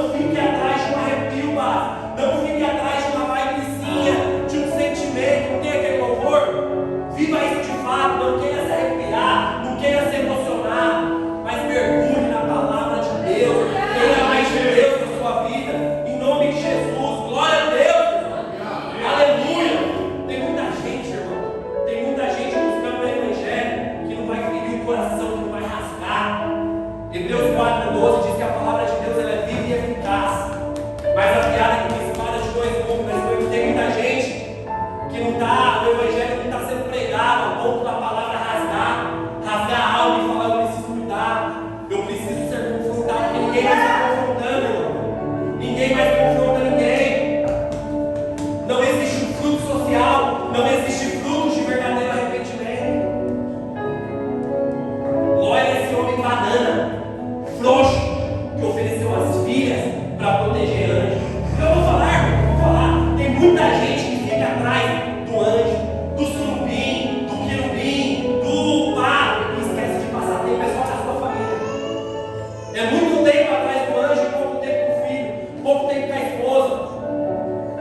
Não fique atrás de um arrepio, não fique atrás de uma vibezinha, de um sentimento, tem aquele louvor. Viva isso de fato, não queira se arrepiar, não queira se emocionar, mas mergulhe na palavra de Deus, tenha mais de Deus na sua vida, em nome de Jesus, glória a Deus, aleluia. Tem muita gente, irmão, tem muita gente buscando o Evangelho que não vai ferir o coração, que não vai rasgar. Hebreus 4:12 diz que a palavra de Deus ela é viva e eficaz, mas a piada é que tem espada de dois gumes, mas tem muita gente que não está, o Evangelho não está sendo pregado ao ponto da palavra rasgar a alma e falar: eu preciso mudar, eu preciso ser confrontado, porque ninguém vai estar confrontando, irmão. Ninguém mais confronta ninguém. Não existe um fruto social, não existe frutos de verdadeiro arrependimento. Glória a esse homem banana, frouxo, que ofereceu as filhas para proteger anjo. Eu vou falar, tem muita gente que fica atrás do anjo, do surubim, do querubim, do pato, e esquece de passar tempo é só na sua família. É muito tempo atrás do anjo e pouco tempo com o filho, pouco tempo com a esposa,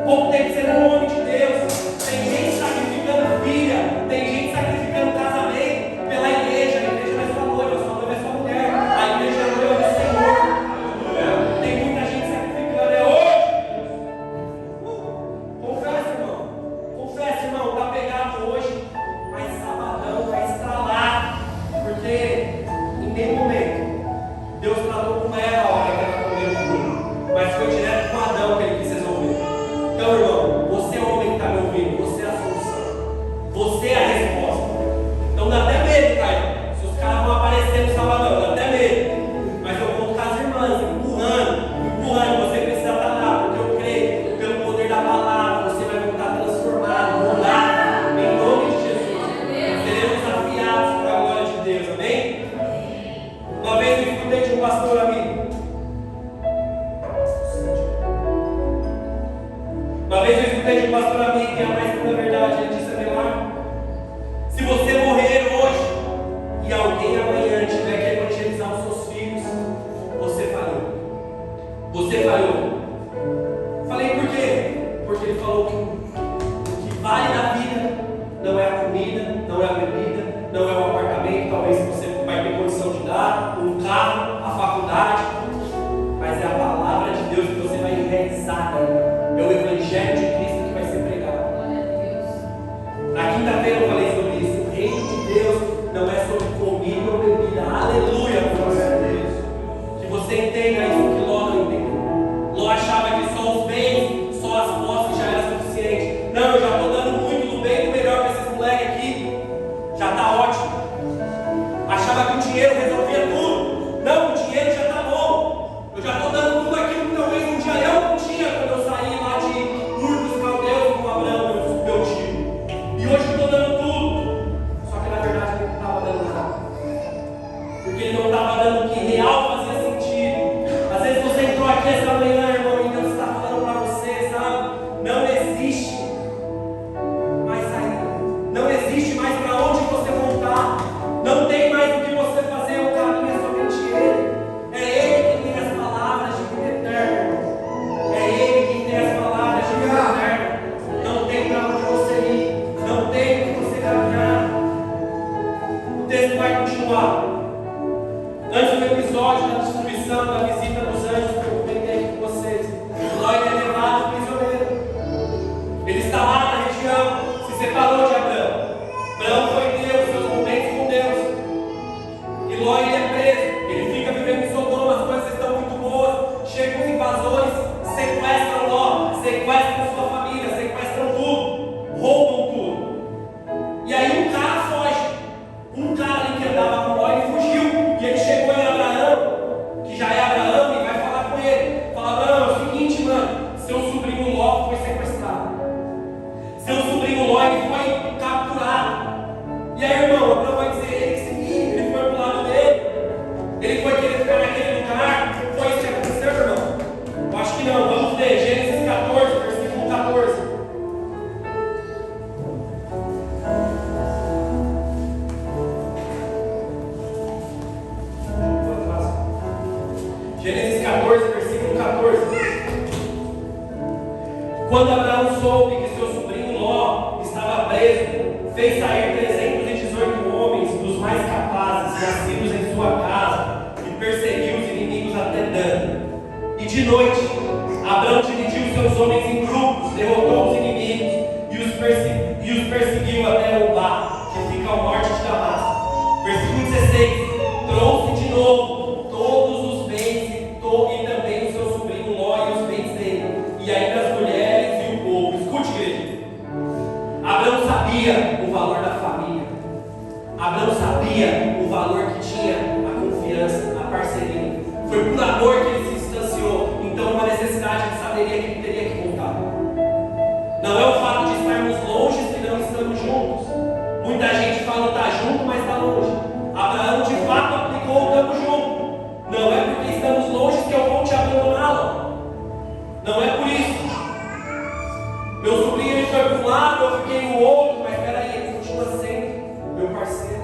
pouco tempo sendo um homem de Deus. Tem gente sacrificando filha, tem gente sacrificando casamento pela igreja. A igreja não é sua noiva é sua mulher, a igreja é noiva do Senhor. Tem muita gente sacrificando, é hoje. Confessa, irmão, está pegado hoje, mas sabadão vai estralar, porque em nenhum momento Deus tratou com Eva a hora que ela comeu o fruto, mas foi direto com Adão que ele quis resolver. Então, irmão, você é o homem que está me ouvindo, você é a solução, você é a resposta. Então dá até medo, Caio, se os caras vão aparecer no sabadão, dá até medo, mas eu vou com as irmãs, empurrando, você precisa estar lá, porque eu creio, pelo poder da palavra, você vai voltar transformado, mudado, em nome de Jesus. Seremos afiados para a glória de Deus, amém? Uma vez eu escutei de um pastor amigo. Que é a mais pura verdade. Ele disse: Abelar, se você morrer hoje e alguém amanhã tiver que evangelizar os seus filhos, você falhou. Você falhou. Falei por quê? Porque ele falou que o que vale na vida não é a comida, não é a bebida, não é o apartamento, talvez você vai ter condição de dar, um carro, a faculdade, mas é a palavra de Deus que você vai realizar. É o Evangelho de Cristo que vai ser pregado. Na quinta-feira eu falei sobre isso. O reino de Deus não é sobre comida ou bebida. Aleluia, glória a Deus. Que você entenda isso que Ló não entendeu. Quando Abraão soube que seu sobrinho Ló estava preso, fez sair 318 homens dos mais capazes, nascidos em sua casa, e perseguiu os inimigos até Dan. E de noite, Abraão dividiu seus homens em grupos, derrotou os inimigos e os perseguiu até Obá, que fica ao norte de Damasco. Versículo 16: trouxe de novo todos os bens e também o seu sobrinho Ló e os bens dele, e ainda as mulheres e o povo. Escute, igreja. Abraão sabia o valor da família. Abraão sabia o valor que tinha a confiança, a parceria. Foi por amor que ele se distanciou. Então, uma necessidade de saberia que ele teria que voltar. Não é o fato de estarmos longe que não estamos juntos. Muita gente fala está junto, mas está longe. Abraão de fato aplicou o estamos junto. Não é porque estamos longe que eu vou te abandoná-lo. Não é por isso. Meu sobrinho ele foi para um lado, eu fiquei no outro, mas peraí, ele continua sendo meu parceiro.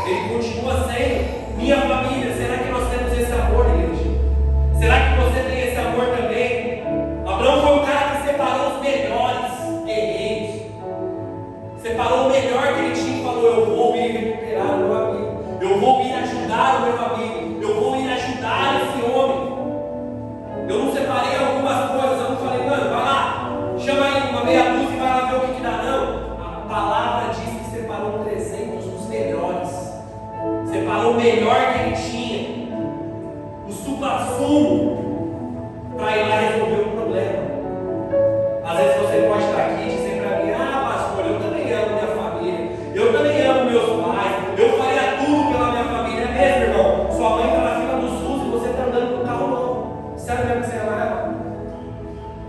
Ele continua sendo minha família. Será que nós temos esse amor, igreja? Será que você tem esse amor também? Abraão foi o cara que separou os melhores guerreiros. Separou o melhor que ele tinha e falou: eu vou ir recuperar o meu amigo. Eu vou ir ajudar o meu amigo. Eu vou ir ajudar esse homem. Eu não separei algumas coisas. Eu não falei, mano, vai lá, chama aí uma meia dúzia e vai lá ver o que dá. Não. A palavra diz que separou 300 dos melhores. Separou o melhor que ele tinha. O supra-sumo para ir lá resolver o problema. Às vezes você pode estar aqui e dizer para mim: pastor, eu também amo minha família, eu também amo meus pais, eu faria tudo pela minha família. É mesmo, irmão? Sua mãe está na fila do SUS e você está andando com um carro novo. Sério mesmo que você ama ela?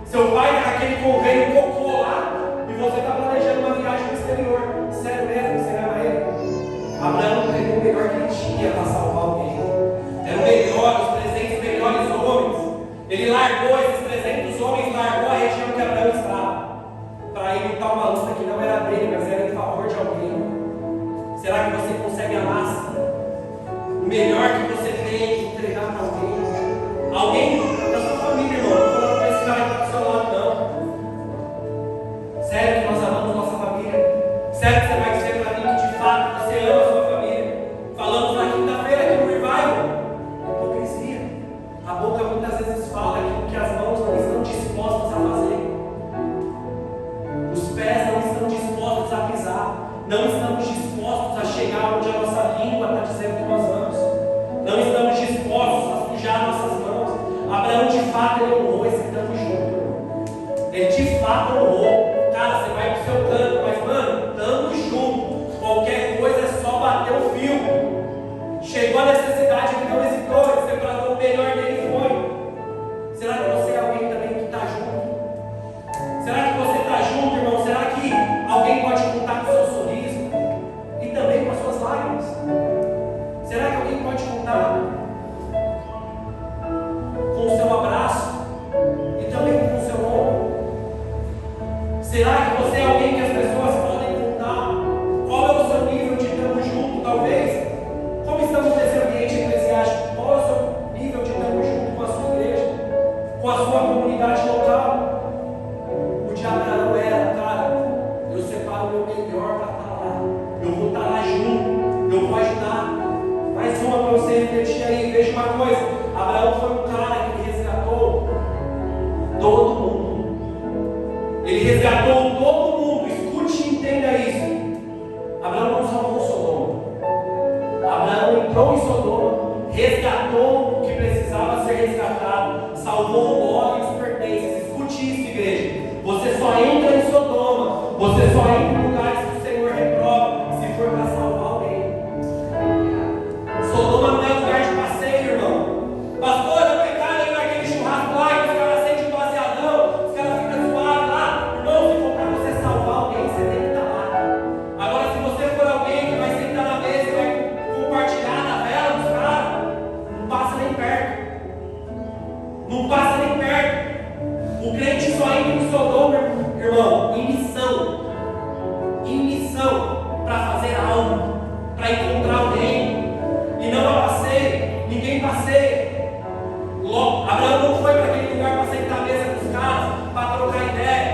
Seu pai está naquele convênio cocô lá e você está planejando uma viagem para o exterior. Sério mesmo que você ama ele? Abraão pegou o melhor que ele tinha para salvar alguém. Era o melhor, os 300 melhores homens. Ele largou esses 300 homens, largou a região que Abraão estava, para ir lutar uma luta que não era dele, mas era em favor de alguém. Será que você consegue amar assim? O melhor que você tem de entregar para alguém? Alguém da sua família, irmão. Não estou falando para esse cara que está do seu lado, não. Sério que nós amamos nossa família? Sério que você vai dizer para mim que de fato você ama a sua família? Falamos na quinta-feira aqui no Revival. Hipocrisia. A boca muitas vezes fala aquilo que as mãos não estão dispostas a fazer. Os pés não estão dispostos a pisar. Não estamos dispostos a chegar onde a nossa língua está dizendo que nós vamos. Não estamos dispostos a sujar nossas mãos. Abraão de fato ele honrou esse tamo junto. Ele de fato honrou. Cara, você vai pro seu canto, mas mano, tamo junto. Qualquer coisa é só bater o fio. Chegou a necessidade, ele não hesitou, ele separou o melhor dele e foi. Será que você é alguém também que está junto? Será que você está junto, irmão? Será que alguém pode contar com o seu sorriso e também com as suas lágrimas? Será que alguém pode contar com o seu abraço e também com o seu ombro? Será que você é alguém que as pessoas podem contar? Qual é o seu nível de tamo junto, talvez? Como estamos nesse ambiente eclesiástico? Qual é o seu nível de tamo junto com a sua igreja? Com a sua comunidade local? O de Abraão era, cara, eu separo o meu melhor para estar lá. Eu vou estar lá junto, eu vou ajudar. Mais uma para você refletir aí. Veja uma coisa: Abraão foi um cara que resgatou todo mundo. Ele resgatou todo mundo. Escute e entenda isso. Abraão não salvou Sodoma. Abraão entrou em Sodoma, resgatou o que precisava ser resgatado, salvou Ló e os pertences. Escute isso, igreja. Você só entra em Sodoma, você só entra em lugares que o Senhor reprova se for para salvar alguém. Sodoma não é lugar de passeio, irmão. Pastor, eu pecado aí naquele churrasco lá, que os caras acendem um baseadão, os caras ficam suaves lá. Irmão, se for para você salvar alguém, você tem que estar lá. Agora, se você for alguém que vai sentar na mesa e vai compartilhar na vela dos caras, não passa nem perto. Não passa nem perto. O crente só entra em Sodoma, irmão, em missão. Em missão, para fazer algo, para encontrar alguém. E não é passeio, ninguém passeia. Abraão não foi para aquele lugar para sentar à mesa com os caras, para trocar ideia.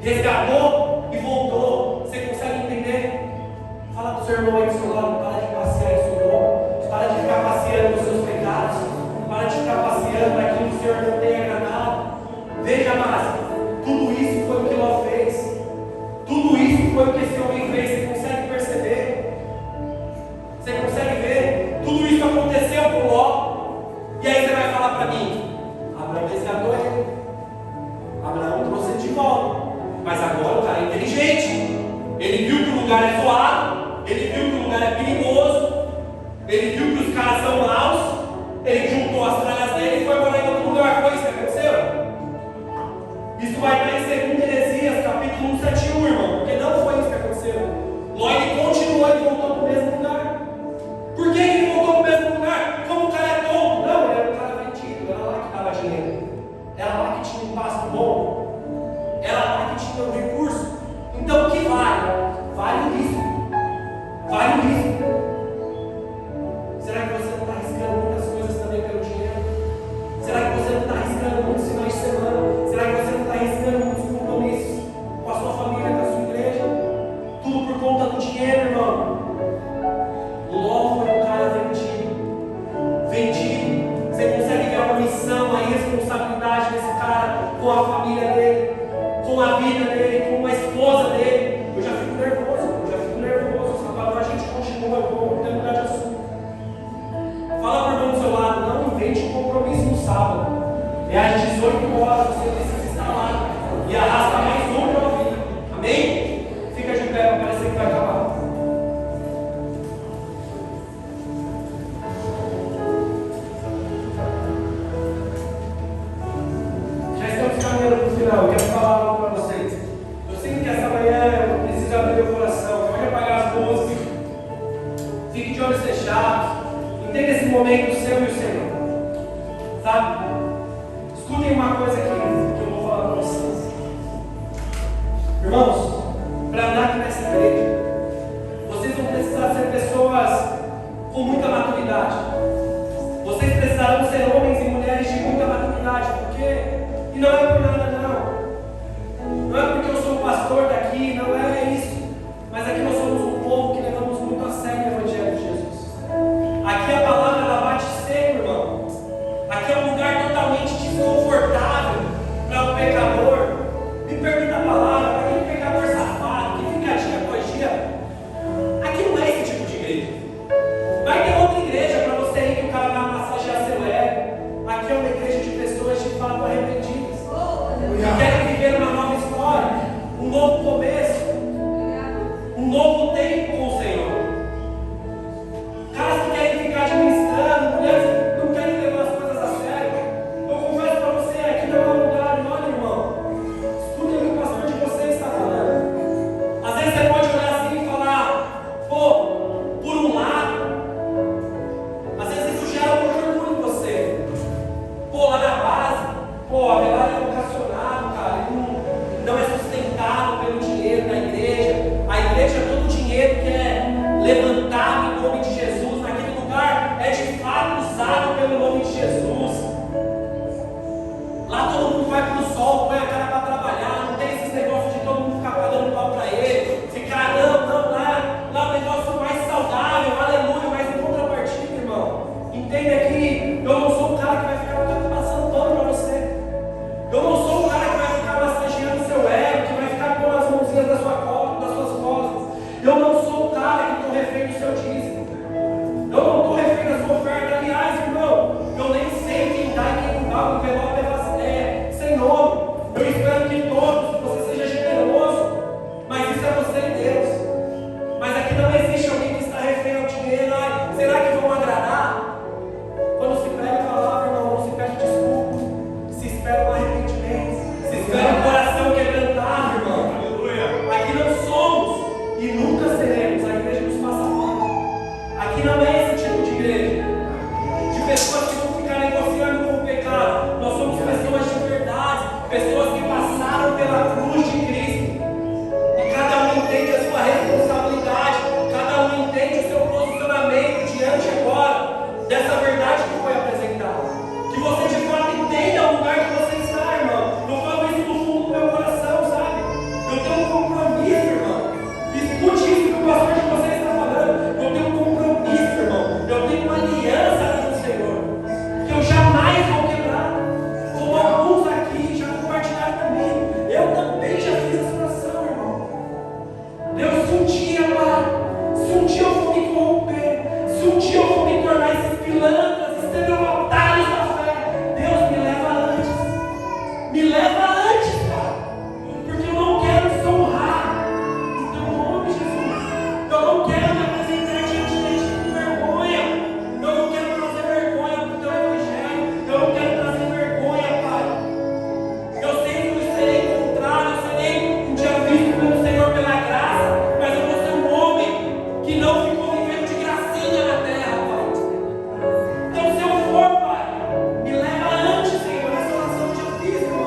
resgatou e voltou. Você consegue entender? Fala para o seu irmão aí do seu lado, para de passear em Sodoma, para de ficar passeando nos seus pecados, para de ficar passeando naquilo que o Senhor não tem agradado. Veja mais, tudo isso foi o que Ló fez, tudo isso foi o que esse homem fez. Você consegue perceber? Você consegue ver? Tudo isso aconteceu com Ló. E aí você vai falar para mim: Abraão resgatou ele, Abraão trouxe ele de volta, mas agora o cara é inteligente, ele viu que o lugar é zoado, ele viu que o lugar é perigoso, ele viu que os caras são maus, ele juntou as tralhas dele e foi morar em outro lugar. Foi isso que aconteceu? Isso vai estar em 2 Heresias, capítulo 1:7-1, irmão, porque não foi isso que aconteceu. Ló, ele continuou e voltou para o mesmo lugar. Por que ele voltou para o mesmo lugar? Como o cara é tonto? Não, ele era um cara vendido, era lá que dava dinheiro, era lá que tinha um pasto bom, era lá que tinha um recurso. Então o que vale? Vale o risco. Vale o risco. Será que você não está arriscando muitas coisas também pelo dinheiro? Será que você não está arriscando muitos finais de semana? Será que você não está arriscando muitos compromissos com a sua família, com a sua igreja? Tudo por conta do dinheiro, irmão. Ló foi um cara vendido. Vendido. Você consegue ver a missão, a responsabilidade desse cara com a família dele, com a vida dele, com a esposa dele. Eu já fico nervoso. Agora a gente continua, eu vou mudar de assunto. Fala para o irmão do seu lado: não invente um compromisso no sábado. É às 18 horas, você precisa estar lá. E arrasta mais um para ouvir. Amém? Fica de pé para parecer que vai acabar. Já estamos caminhando para o final. Eu quero falar algo para vocês. Eu sinto que essa manhã eu preciso abrir meu coração. Pode apagar as luzes. Fique de olhos fechados. Entenda esse momento seu e o Senhor. Sabe? Escutem uma coisa aqui que eu vou falar para vocês. Irmãos, para andar aqui nessa igreja, vocês vão precisar ser pessoas com muita maturidade. Vocês precisarão ser homens e mulheres de muita maturidade. Por quê? E não é por nada, não. Não é porque eu sou o pastor daqui, não é isso. Mas aqui nós somos um povo que levamos muito a sério o Evangelho de Jesus. Aqui a palavra ela bate seco, irmão. Aqui é um lugar totalmente desconfortável para o pecador. Me permita a palavra, para aquele pecador safado que fica dia após dia. Aqui não é esse tipo de igreja. Vai ter outra igreja para você ir que o cara vai massagear seu ego. Aqui é uma igreja de pessoas de fato arrependidas, que querem viver uma nova história, um novo começo, um novo tempo com o Senhor. Caras que querem ficar administrando, mulheres que não querem levar as coisas a sério. Eu confesso para você, aqui não é um lugar, olha, irmão, escuta o que o pastor de vocês está falando. Às vezes você pode olhar assim e falar: pô, por um lado, às vezes isso gera muito orgulho em você. Pô, lá na base, pô, a verdade é vocacionado, cara, ele não é sustentado pelo dinheiro da igreja. A igreja, todo o dinheiro que é levantado em nome de Jesus naquele lugar é de fato usado pelo nome de Jesus. Lá todo mundo vai para o sol, põe a cara para trabalhar, não tem esses negócios de todo mundo ficar pagando pau para ele, ficar lá o negócio mais saudável, aleluia. Mas em contrapartida, irmão, entenda que eu não sou o cara que vai ficar passando pano para você. Eu não sou o cara que vai ficar massageando o seu ego, que vai ficar com as mãozinhas das suas costas. Eu não sou o cara que estou refém do seu dízimo. Eu não estou refém da sua oferta. Aliás, irmão, eu nem sei quem dá e quem não dá, o envelope é sem nome. Eu espero que todos você seja generoso, mas isso é você e Deus. Mas aqui não existe alguém que está refém ao dinheiro. Ai, será que vão agradar? Quando se prega a palavra, irmão, não se pede desculpa, se espera um arrependimento, se espera um coração quebrantado, irmão. Aleluia. Aqui não somos e nunca seremos a igreja dos passaportes. Aqui não é esse tipo de igreja, de pessoas que vão ficar negociando com o pecado. Nós somos pessoas de verdade, pessoas que passaram pela cruz de Cristo. E cada um entende a sua responsabilidade, cada um entende o seu posicionamento diante agora dessa verdade que foi apresentada. Que você de fato entenda o lugar que você está, irmão. Eu falo isso do fundo do meu coração, sabe? Me leva antes, Pai. Porque eu não quero desonrar o teu nome, Jesus. Eu não quero me apresentar diante de ti com vergonha. Eu não quero trazer vergonha para o teu evangelho. Eu não quero trazer vergonha, Pai. Eu sempre serei encontrado, eu serei um dia visto pelo Senhor pela graça, mas eu vou ser um homem que não ficou vivendo de gracinha na terra, Pai. Então, se eu for, Pai, me leva antes, Senhor, essa oração que eu fiz, irmão.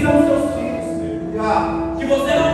Invista nos seus filhos. Que você não